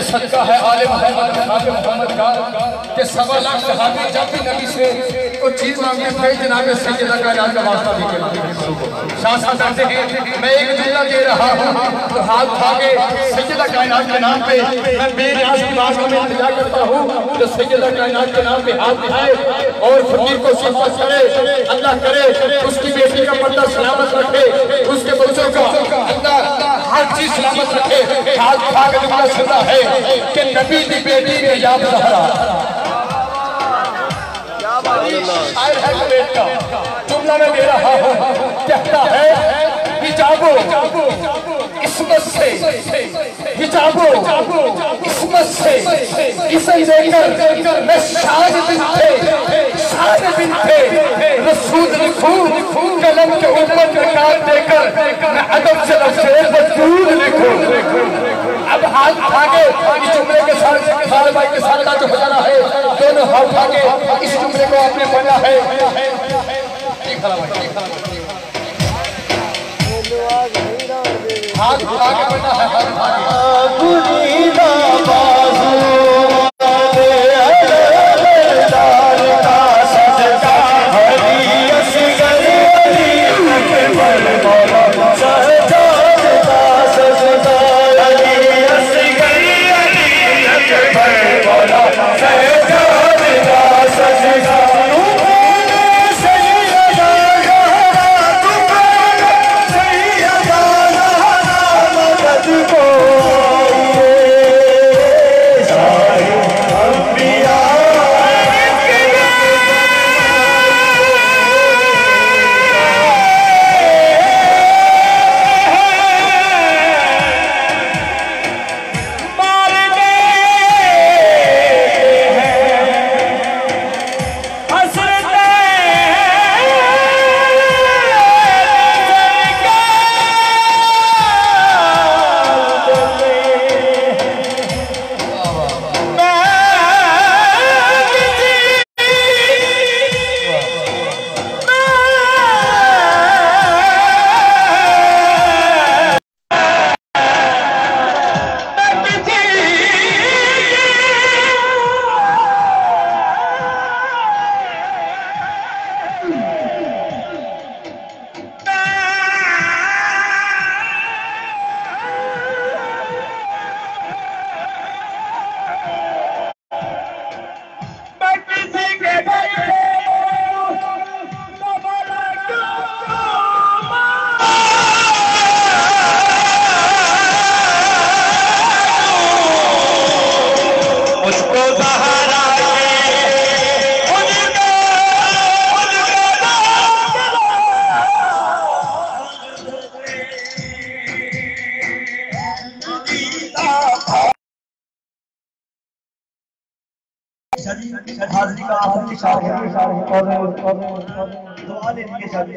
सदका है आले मोहम्मद सहाबे मोहम्मद का कि 1.25 लाख सहाबी जब भी नबी से कोई चीज मांगते थे जनाब सैयदा कायनात का वास्ता देके शाह साहब कहते हैं मैं एक जुमला दे रहा हूँ तो हाथ उठा के सैयदा कायनात के नाम पे मैं बेनियाज की बात में इंतजार करता हूँ तो सैयदा कायनात के नाम पे हाथ उठाए और फकीर को शिफा करे अल्लाह करे उसकी बेटी का पर्दा सलामत रखे उसके बच्चों का अल्लाह हर चीज सलामत रखे। हाथ उठा के जुमला सुना है कि नबी की बेटी ने याद ज़हरा जुमला में दे रहा हूँ कहता है हिजाबो इस्मत से हिजाबो इस्मत से इसे लेकर मैं शान बिनते रसूल लिखूं कलम के ऊपर नकाब देकर मैं अदब से लफ्ज़े मजबूर लिखूं। अब हाथ उठा के इस जुमले के साथ सारे भाई के साथ जो बजाना है दोनों हाथ उठा के इस जुमले को आपने पढ़ना है। हाथ उठा के पढ़ना है हाजिरी का आखिरी इशारा और दुआ लेने के साथ